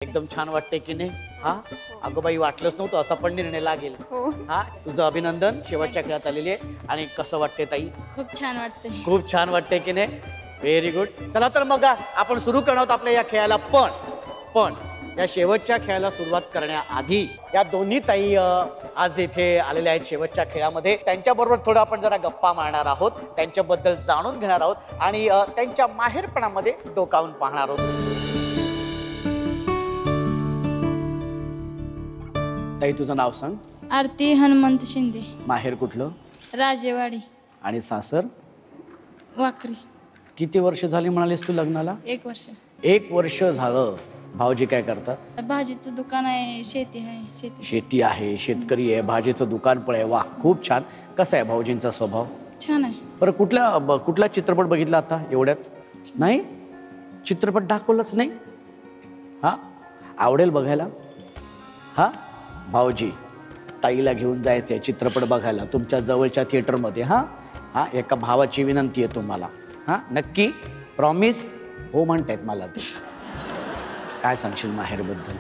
एकदम छान वाटते की नाही? हा अगं बाई, वाटलंच नव्हतं असा पण निर्णय लागेल. हा तुझं अभिनंदन, शेवटच्या खेळात आलेली आहे. आणि कसं वाटते ताई? खूप छान वाटते. खूप छान वाटते की नाही? Very good. चला तर मग आपण सुरू करणार आहोत आपल्या या खेळाला. पण या शेवटच्या खेळाला सुरुवात करण्याआधी या दोन्ही ताई आज इथे आलेल्या आहेत शेवटच्या खेळामध्ये. त्यांच्याबरोबर थोडं आपण जरा गप्पा मारणार आहोत, त्यांच्याबद्दल जाणून घेणार आहोत आणि त्यांच्या माहेरपणामध्ये डोकावून पाहणार आहोत. ताई तुझं नाव सांग. आरती हनुमंत शिंदे. माहेर कुठलं? राजेवाडी. आणि सासर? वाकरी. किती वर्ष झाली म्हणालीस तू लग्नाला? 1 वर्ष. 1 वर्ष झालं. भाऊजी काय करतात? भाजीचं दुकान आहे, शेती आहे. शेती आहे, शेतकरी आहे, भाजीचं दुकान पण आहे. वा, खूप छान. कसा आहे भाऊजींचा स्वभाव? छान आहे. बरं, कुठला चित्रपट बघितला आता एवढ्यात? नाही, चित्रपट दाखवलाच नाही. हा, आवडेल बघायला. हा, भाऊजी ताईला घेऊन जायचं आहे चित्रपट बघायला तुमच्या जवळच्या थिएटरमध्ये. हा, एका भावाची विनंती आहे तुम्हाला. हा, नक्की? प्रॉमिस? हो म्हणतायत मला ते. काय सांगशील माहेरबद्दल?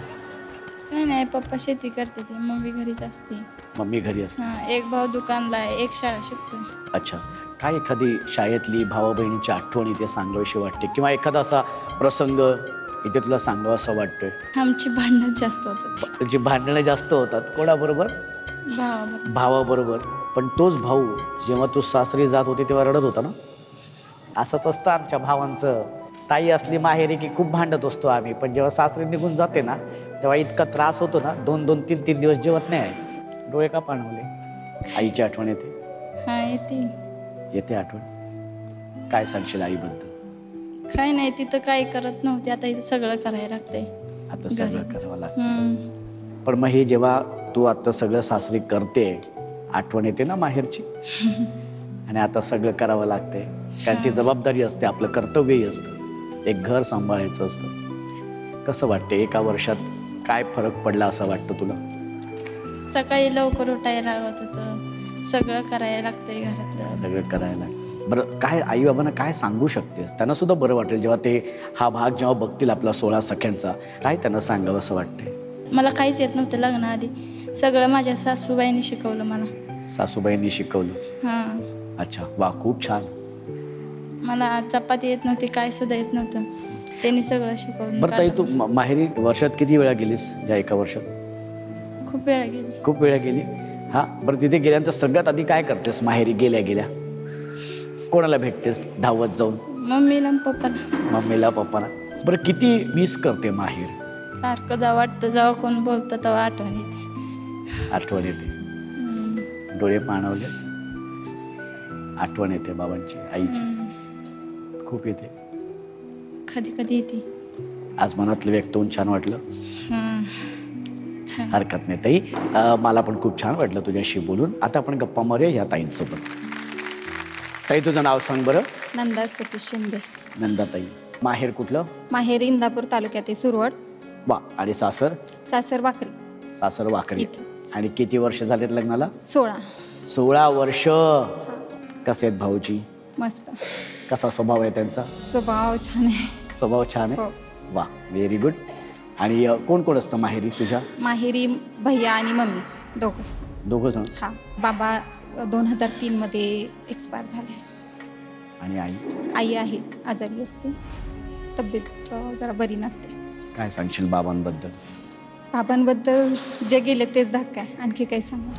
काय नाही, पप्पा शेती करते ते, मम्मी घरीच असते. मम्मी घरी असते. एक भाऊ दुकानला आहे, एक शाळा शिकतोय. अच्छा. काय एखादी शाळेतली भावा बहिणीची आठवण इथे सांगावीशी वाटते किंवा एखादा असा प्रसंग इथे तुला सांगावं असं वाटतोय? आमची भांडणं जास्त होतात. तुझी भांडणं जास्त होतात. कोणाबरोबर? भावाबरोबर. भावाबरोबर. पण तोच भाऊ जेव्हा तू सासरी जात होती तेव्हा रडत होता ना? असंच असतं आमच्या भावांचं. ताई असली माहेरी की खूप भांडत असतो आम्ही, पण जेव्हा सासरी निघून जाते ना तेव्हा इतका त्रास होतो ना, 2-2, 3-3 दिवस जेवत नाही आहे. डोळे का पाणवले? आईची आठवण येते? हा, येते आठवण. काय सांगशील आईबद्दल? काय नाही, तिथं काही करत नव्हते, आता इथं सगळं करायला लागतंय. आता सगळं करावं लागतं. पण मग हे जेव्हा तू आता सगळं सासरी करते, आठवण येते ना माहेरची? आणि आता सगळं करावं लागतंय कारण ती जबाबदारी असते, आपलं कर्तव्यही असतं, एक घर सांभाळायचं असतं. कसं वाटतं? 1 वर्षात काय फरक पडला असं वाटतं तुला? सकाळी लवकर उठायला लागत होतं, सगळं करायला लागतंय घरातलं. सगळं करायला. बरं, काय आई बाबांना काय सांगू शकतेस? त्यांना सुद्धा बरं वाटेल जेव्हा ते हा भाग जेव्हा बघतील आपला 16 सख्यांचा, काय त्यांना सांगावं असं वाटतंय? मला काहीच येत नव्हतं लग्नाआधी, सगळं माझ्या सासूबाईंनी शिकवलं मला. सासूबाईंनी शिकवलं? हां. अच्छा, वा, खूप छान. मला चपाती येत नव्हती, काय सुद्धा येत नव्हतं, त्यांनी सगळं शिकवलं. बरं ताई, तू माहेरी वर्षात किती वेळा गेलीस या 1 वर्षात? खूप वेळा गेली. खूप वेळा गेली. हां, बरं, तिथे गेल्यानंतर सगळ्यात आधी काय करतेस माहेरी गेल्या? कोणाला भेटतेस धावत जाऊन? मम्मीला, पप्पाला. मम्मीला, पप्पाला. बरं, किती मिस करते माहेर? सारखं जेव्हा वाटतं, जेव्हा कोण बोलतं तेव्हा आठवण येते. आठवण येते. डोळे पाणवले. आठवण येते बाबांची, आईची. खूप येते. कधी कधी येते. आज मनातलं व्यक्त होऊन छान वाटलं. छान. हरकत नाही ताई, मला पण खूप छान वाटलं तुझ्याशी बोलून. आता आपण गप्पा मारूया या ताईंसोबत. ताई तुझं नाव सांग बरं. नंदा सतीश शिंदे. नंदाताई. माहेर कुठलं? माहेर इंदापूर तालुक्यात सुरवड. वा. आणि सासर? सासर वाकरी. सासर वाकरी. आणि किती वर्ष झालेत लग्नाला? 16. 16 वर्ष. कसे आहेत भाऊजी? मस्त. कसा स्वभाव आहे त्यांचा? स्वभाव छान आहे. स्वभाव छान आहे. वा, व्हेरी गुड. आणि कोण कोण असतं माहेरी तुझ्या? माहेरी भैया आणि मम्मी दोघं जण? हा. बाबा 2003 मध्ये एक्सपायर झाले. आणि आई? आई आहे, आजारी असते, तब्येत जरा बरी नसते. काय सांगशील बाबांबद्दल? बाबांबद्दल जे गेले तेच धक्का आहे, आणखी काही सांगा.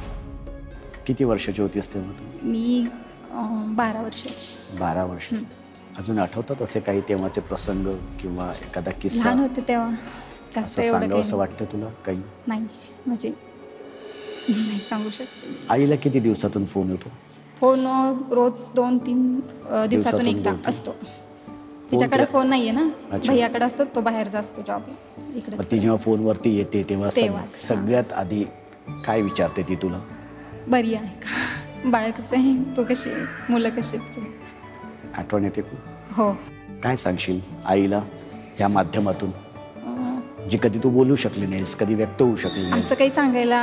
किती वर्षाची होतीस तेव्हा? मी 12 वर्षाची. 12 वर्ष. अजून आठवतात असे काही तेव्हाचे प्रसंग किंवा एखादा किस्सा? लहान होते तेव्हा, जास्त सांगावं असं वाटतं तुला काही? नाही, म्हणजे नाही सांगू शकत. आईला किती दिवसातून फोन येतो? फोन रोज 2-3 दिवसातून एकदा असतो. तिच्याकडे फोन नाहीये ना, भैयाकडे असतो, तो बाहेरचा असतो जॉबला. इकडे ती जेव्हा फोनवरती येते तेव्हा सगळ्यात आधी काय विचारते ती तुला? बरी आहे का, बाळ कसं आहे, तो कशी आहे, मुलं कशी आहेत? आठवण येते खूप. हो. काय सांगशील आईला ह्या माध्यमातून, जी कधी तू बोलू शकली नाहीस, कधी व्यक्त होऊ शकली नाही? असं काही सांगायला